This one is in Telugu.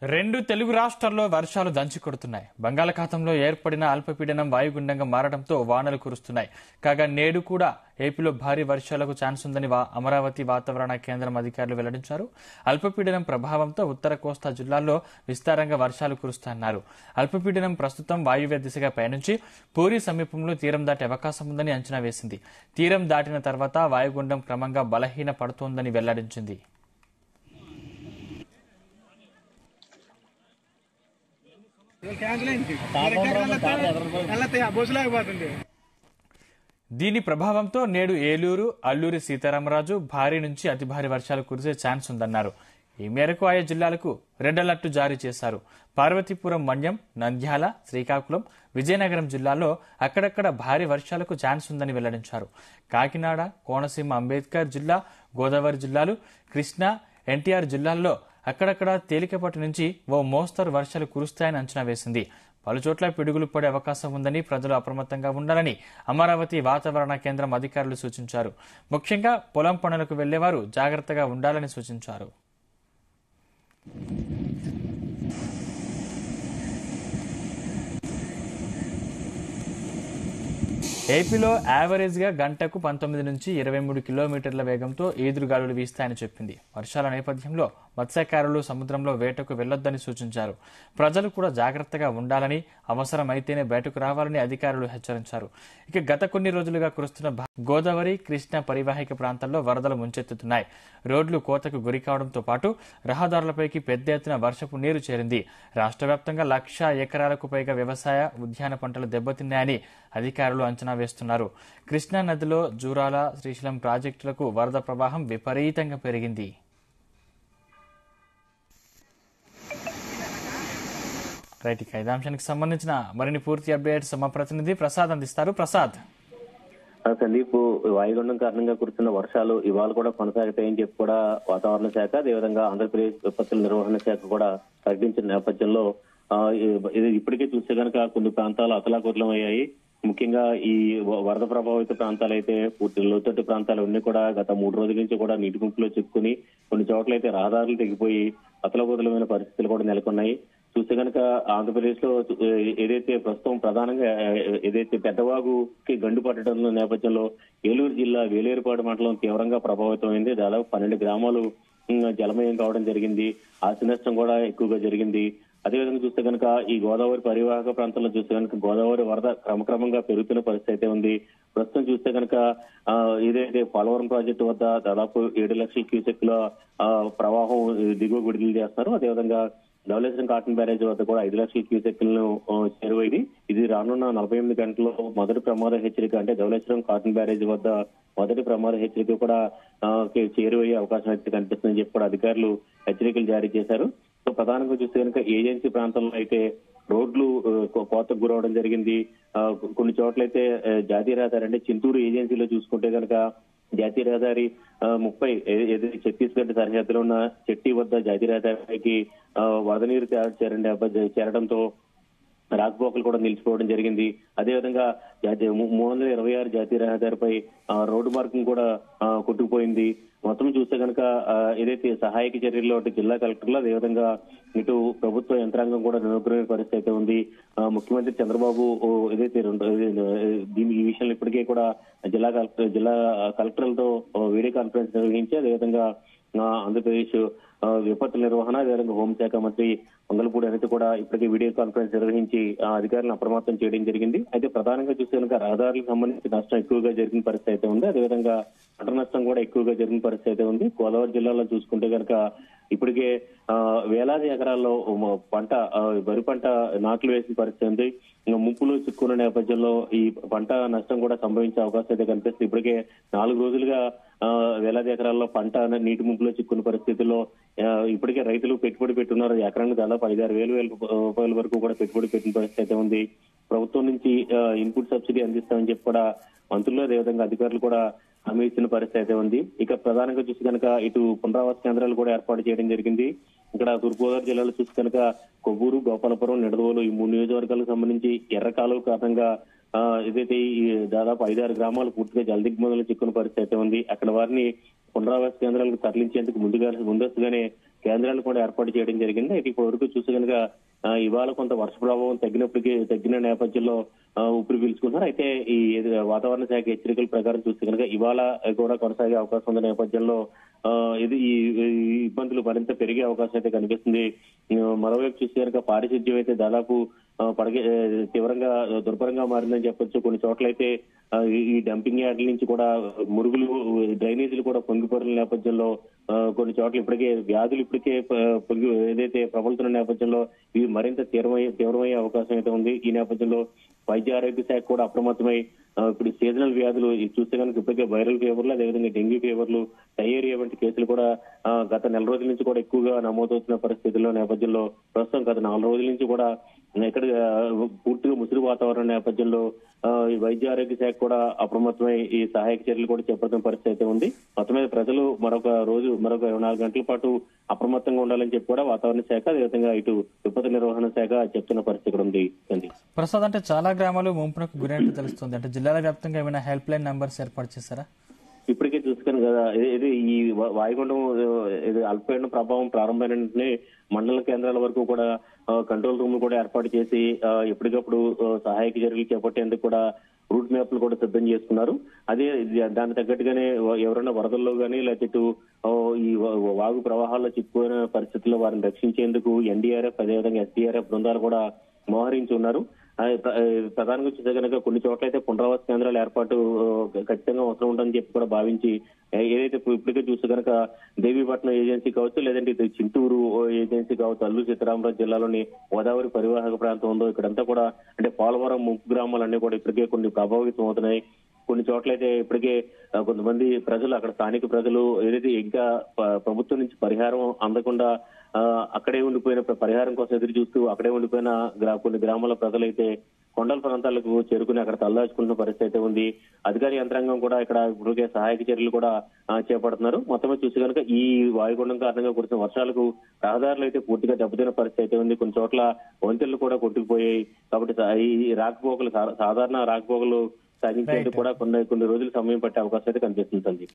రెండు తెలుగు రాష్ట్రాల్లో వర్షాలు దంచి కొడుతున్నాయి. బంగాళాఖాతంలో ఏర్పడిన అల్పపీడనం వాయుగుండంగా మారడంతో వానలు కురుస్తున్నాయి. కాగా నేడు కూడా ఏపీలో భారీ వర్షాలకు ఛాన్స్ ఉందని అమరావతి వాతావరణ కేంద్రం అధికారులు వెల్లడించారు. అల్పపీడనం ప్రభావంతో ఉత్తర కోస్తా జిల్లాల్లో విస్తారంగా వర్షాలు కురుస్తాయన్నారు. అల్పపీడనం ప్రస్తుతం వాయువ్య దిశగా పయనించి పూరీ సమీపంలో తీరం దాటే అవకాశం ఉందని అంచనా వేసింది. తీరం దాటిన తర్వాత వాయుగుండం క్రమంగా బలహీన పడుతోందని వెల్లడించింది. దీని ప్రభావంతో నేడు ఏలూరు, అల్లూరి సీతారామరాజు భారీ నుంచి అతి భారీ వర్షాలు కురిసే ఛాన్స్ ఉందన్నారు. ఈ మేరకు ఆయా జిల్లాలకు రెడ్ అలర్ట్ జారీ చేశారు. పార్వతీపురం, మన్యం, నంద్యాల, శ్రీకాకుళం, విజయనగరం జిల్లాల్లో అక్కడక్కడ భారీ వర్షాలకు ఛాన్స్ ఉందని వెల్లడించారు. కాకినాడ, కోనసీమ, అంబేద్కర్ జిల్లా, గోదావరి జిల్లాలు, కృష్ణా, ఎన్టీఆర్ జిల్లాల్లో అక్కడక్కడ తేలికపాటి నుంచి ఓ మోస్తరు వర్షాలు కురుస్తాయని అంచనా వేసింది. పలుచోట్ల పిడుగులు పడే అవకాశం ఉందని ప్రజలు అప్రమత్తంగా ఉండాలని అమరావతి వాతావరణ కేంద్రం అధికారులు సూచించారు. ముఖ్యంగా పొలం పనులకు వెళ్లేవారు జాగ్రత్తగా ఉండాలని సూచించారు. ఏపీలో యావరేజ్ గా గంటకు 19 నుంచి 23 కిలోమీటర్ల వేగంతో ఈదురుగాలులు వీస్తాయని చెప్పింది. వర్షాల నేపథ్యంలో మత్స్యకారులు సముద్రంలో వేటకు వెళ్లొద్దని సూచించారు. ప్రజలు కూడా జాగ్రత్తగా ఉండాలని, అవసరమైతేనే బయటకు రావాలని అధికారులు హెచ్చరించారు. ఇక గత కొన్ని రోజులుగా కురుస్తున్న గోదావరి, కృష్ణా పరివాహిక ప్రాంతాల్లో వరదలు ముంచెత్తుతున్నాయి. రోడ్లు కోతకు గురి కావడంతో పాటు రహదారులపైకి పెద్ద ఎత్తున వర్షపు నీరు చేరింది. రాష్ట్ర వ్యాప్తంగా 1,00,000 ఎకరాలకు పైగా వ్యవసాయ, ఉద్యాన పంటలు దెబ్బతిన్నాయని అధికారులు అంచనా వేస్తున్నారు. కృష్ణా నదిలో జూరాల, శ్రీశైలం ప్రాజెక్టులకు వరద ప్రవాహం విపరీతంగా పెరిగింది. రైట్, ఇక ఇదే అంశానికి సంబంధించిన మరిన్ని పూర్తి అప్డేట్స్ మా ప్రతినిధి ప్రసాద్ అందిస్తారు. ప్రసాద్. సందీప్, వాయుగుండం కారణంగా కురుస్తున్న వర్షాలు ఇవాళ కూడా కొనసాగుతాయని చెప్పి కూడా వాతావరణ శాఖ, అదేవిధంగా ఆంధ్రప్రదేశ్ విపత్తుల నిర్వహణ శాఖ కూడా ప్రకటించిన నేపథ్యంలో ఇప్పటికే చూస్తే కనుక కొన్ని ప్రాంతాలు అతలాకుతలం అయ్యాయి. ముఖ్యంగా ఈ వరద ప్రభావిత ప్రాంతాలు అయితే పూర్తి లోతట్టు ప్రాంతాలు అన్ని కూడా గత 3 రోజుల నుంచి కూడా నీటి గుంపులో చిక్కుని కొన్ని చోట్ల అయితే రహదారులు తెగిపోయి అతలాకుతలమైన పరిస్థితులు కూడా నెలకొన్నాయి. చూస్తే కనుక ఆంధ్రప్రదేశ్ లో ఏదైతే ప్రస్తుతం ప్రధానంగా ఏదైతే పెద్దవాగుకి గండు పట్టడం నేపథ్యంలో ఏలూరు జిల్లా వేలేరుపాడు మండలం తీవ్రంగా ప్రభావితమైంది. దాదాపు 12 గ్రామాలు జలమయం కావడం జరిగింది. ఆస్తి నష్టం కూడా ఎక్కువగా జరిగింది. అదేవిధంగా చూస్తే కనుక ఈ గోదావరి పరివాహక ప్రాంతంలో చూస్తే కనుక గోదావరి వరద క్రమక్రమంగా పెరుగుతున్న పరిస్థితి అయితే ఉంది. ప్రస్తుతం చూస్తే కనుక ఏదైతే పోలవరం ప్రాజెక్టు వద్ద దాదాపు 7 లక్షల క్యూసెక్ల ప్రవాహం దిగువ విడుదల చేస్తున్నారు. అదేవిధంగా ధవళేశ్వరం కాటన్ బ్యారేజ్ వద్ద కూడా 5 లక్షల క్యూసెక్లను చేరువైంది. ఇది రానున్న 48 గంటల్లో మొదటి ప్రమాద హెచ్చరిక, అంటే ధవళేశ్వరం కాటన్ బ్యారేజ్ వద్ద మొదటి ప్రమాద హెచ్చరిక కూడా చేరువయ్యే అవకాశం అయితే కనిపిస్తుందని చెప్పి కూడా అధికారులు హెచ్చరికలు జారీ చేశారు. సో ప్రధానంగా చూస్తే కనుక ఏజెన్సీ ప్రాంతంలో అయితే రోడ్లు కోతకు గురవడం జరిగింది. కొన్ని చోట్లయితే జాతీయ రహదారి అంటే చింతూరు ఏజెన్సీలో చూసుకుంటే కనుక జాతీయ రహదారి 30 ఛత్తీస్గఢ్ సరిహద్దులో ఉన్న చెట్టి వద్ద జాతీయ రహదారికి వరద నీరు చేరడంతో రాకపోకలు కూడా నిలిచిపోవడం జరిగింది. అదేవిధంగా 326 జాతీయ రహదారిపై రోడ్డు మార్గం కూడా కొట్టుకుపోయింది. మొత్తం చూస్తే కనుక ఏదైతే సహాయక చర్యల్లో జిల్లా కలెక్టర్లు, అదేవిధంగా ఇటు ప్రభుత్వ యంత్రాంగం కూడా నిమగ్నమైన పరిస్థితి అయితే ఉంది. ముఖ్యమంత్రి చంద్రబాబు ఏదైతే ఈ విషయంలో ఇప్పటికే కూడా జిల్లా కలెక్టర్లతో వీడియో కాన్ఫరెన్స్ నిర్వహించి, అదేవిధంగా ఆంధ్రప్రదేశ్ విపత్తుల నిర్వహణ, అదేవిధంగా హోంశాఖ మంత్రి మంగళపూడి అనిత కూడా ఇప్పటికే వీడియో కాన్ఫరెన్స్ నిర్వహించి అధికారులను అప్రమత్తం చేయడం జరిగింది. అయితే ప్రధానంగా చూస్తే కనుక రహదారులకు సంబంధించి నష్టం ఎక్కువగా జరిగిన పరిస్థితి అయితే ఉంది. అదేవిధంగా పంట నష్టం కూడా ఎక్కువగా జరిగిన పరిస్థితి అయితే ఉంది. గోదావరి జిల్లాలో చూసుకుంటే కనుక ఇప్పటికే వేలాది ఎకరాల్లో వరి పంట నాట్లు వేసిన పరిస్థితి ఉంది. ముంపులు చిక్కున్న నేపథ్యంలో ఈ పంట నష్టం కూడా సంభవించే అవకాశం అయితే కనిపిస్తుంది. ఇప్పటికే 4 రోజులుగా వేలాది ఎకరాల్లో పంట నీటి ముంపులో చిక్కున్న పరిస్థితుల్లో ఇప్పటికే రైతులు పెట్టుబడి పెట్టున్నారు. ఎకరానికి దాదాపు 5-6 వేల రూపాయల వరకు కూడా పెట్టుబడి పెట్టిన పరిస్థితి అయితే ఉంది. ప్రభుత్వం నుంచి ఇన్పుట్ సబ్సిడీ అందిస్తామని చెప్పి కూడా మంత్రులు, అదేవిధంగా అధికారులు కూడా హామీ ఇచ్చిన పరిస్థితి అయితే ఉంది. ఇక ప్రధానంగా చూసి కనుక ఇటు పునరావాస కేంద్రాలు కూడా ఏర్పాటు చేయడం జరిగింది. ఇక్కడ తూర్పుగోదావరి జిల్లాలో చూసి కనుక కొవ్వూరు, గోపాలపురం, నిడదవోలు ఈ 3 నియోజకవర్గాలకు సంబంధించి ఎర్రకాలువ కారణంగా ఏదైతే ఈ దాదాపు 5-6 గ్రామాలు పూర్తిగా జలదిగ్బంధంలో చిక్కున్న పరిస్థితి అయితే ఉంది. అక్కడ వారిని పునరావాస కేంద్రాలకు తరలించేందుకు ముందస్తుగానే కేంద్రాలు కూడా ఏర్పాటు చేయడం జరిగింది. అయితే ఇప్పటి వరకు చూసి కనుక ఇవాళ కొంత వర్ష ప్రభావం తగ్గిన నేపథ్యంలో ఊపిరి పీల్చుకున్నారు. అయితే ఈ వాతావరణ శాఖ హెచ్చరికల ప్రకారం చూస్తే కనుక ఇవాళ కూడా కొనసాగే అవకాశం ఉన్న నేపథ్యంలో ఈ ఇబ్బందులు మరింత పెరిగే అవకాశం అయితే కనిపిస్తుంది. మరోవైపు చూస్తే కనుక పారిశుద్ధ్యం అయితే దాదాపు తీవ్రంగా దుర్భరంగా మారిందని చెప్పొచ్చు. కొన్ని చోట్ల అయితే ఈ డంపింగ్ యార్డ్ల నుంచి కూడా మురుగులు, డ్రైనేజీలు కూడా పొంగిపోయిన నేపథ్యంలో కొన్ని చోట్ల ఇప్పటికే వ్యాధులు పొంగి ఏదైతే ప్రబలుతున్న నేపథ్యంలో ఇవి మరింత తీవ్రమయ్యే అవకాశం అయితే ఉంది. ఈ నేపథ్యంలో వైద్య ఆరోగ్య శాఖ కూడా అప్రమత్తమై ఇప్పుడు సీజనల్ వ్యాధులు చూస్తే కనుక ఇప్పటికే వైరల్ ఫీవర్లు, అదేవిధంగా డెంగ్యూ ఫీవర్లు, డయేరియా వంటి కేసులు కూడా గత నెల రోజుల నుంచి కూడా ఎక్కువగా నమోదవుతున్న పరిస్థితుల్లో నేపథ్యంలో ప్రస్తుతం గత 4 రోజుల నుంచి కూడా ఇక్కడ పూర్తిగా ముసురు వాతావరణం నేపథ్యంలో ఈ వైద్య ఆరోగ్య శాఖ కూడా అప్రమత్తమై ఈ సహాయక చర్యలు కూడా చేపడుతున్న పరిస్థితి అయితే ఉంది. మొత్తం మీద ప్రజలు మరొక 24 గంటల పాటు అప్రమత్తంగా ఉండాలని చెప్పి కూడా వాతావరణ శాఖ, అదేవిధంగా ఇటు విపత్తు నిర్వహణ శాఖ చెప్తున్న పరిస్థితి ఉంది. ప్రసాద్, అంటే చాలా గ్రామాలు ముంపునకు గురైనట్టు తెలుస్తుంది. అంటే జిల్లాల వ్యాప్తంగా ఏమైనా హెల్ప్ లైన్ నంబర్స్ ఏర్పాటు చేశారా? ఇప్పటికే చూసుకుని కదా, ఇది ఈ వాయుగుండం అల్పపీడన ప్రభావం ప్రారంభమైన వెంటనే మండల కేంద్రాల వరకు కూడా కంట్రోల్ రూమ్లు కూడా ఏర్పాటు చేసి ఎప్పటికప్పుడు సహాయక చర్యలు చేపట్టేందుకు కూడా రూట్ మ్యాప్లు కూడా సిద్ధం చేసుకున్నారు. అదే దానికి తగ్గట్టుగానే ఎవరైనా వరదల్లో గానీ లేకపోతే ఈ వాగు ప్రవాహాల్లో చిక్కుపోయిన పరిస్థితుల్లో వారిని రక్షించేందుకు ఎన్డీఆర్ఎఫ్, అదేవిధంగా ఎస్డీఆర్ఎఫ్ బృందాలు కూడా మోహరించి ఉన్నారు. ప్రధానంగా చూస్తే కనుక కొన్ని చోట్ల అయితే పునరావాస కేంద్రాల ఏర్పాటు ఖచ్చితంగా అవసరం ఉంటుందని చెప్పి కూడా భావించి ఏదైతే ఇప్పటికే చూస్తే కనుక దేవీపట్నం ఏజెన్సీ కావచ్చు, లేదంటే చింతూరు ఏజెన్సీ కావచ్చు, అల్లూరు సీతారామరాజు జిల్లాలోని గోదావరి పరివాహక ప్రాంతం ఉందో ఇక్కడంతా కూడా అంటే పోలవరం ముంపు గ్రామాలన్నీ కూడా ఇప్పటికే కొన్ని ప్రభావితం అవుతున్నాయి. కొన్ని చోట్ల అయితే ఇప్పటికే కొంతమంది ప్రజలు, అక్కడ స్థానిక ప్రజలు ఏదైతే ఇంకా ప్రభుత్వం నుంచి పరిహారం అందకుండా అక్కడే ఉండిపోయిన పరిహారం కోసం ఎదురు చూస్తూ అక్కడే ఉండిపోయిన కొన్ని గ్రామాల ప్రజలైతే కొండల ప్రాంతాలకు చేరుకుని అక్కడ తలదాచుకుంటున్న పరిస్థితి అయితే ఉంది. అధికార యంత్రాంగం కూడా ఇక్కడ ఇప్పటికే సహాయక చర్యలు కూడా చేపడుతున్నారు. మొత్తమే చూసి కనుక ఈ వాయుగుండం కారణంగా కురిసిన వర్షాలకు రహదారులు అయితే పూర్తిగా దెబ్బతిన్న పరిస్థితి అయితే ఉంది. కొన్ని చోట్ల వంతెనలు కూడా కొట్టుకుపోయాయి. కాబట్టి ఈ రాకపోకలు, సాధారణ రాకపోకలు సాగించేందుకు కూడా కొన్ని రోజులు సమయం పట్టే అవకాశం అయితే కనిపిస్తుంది.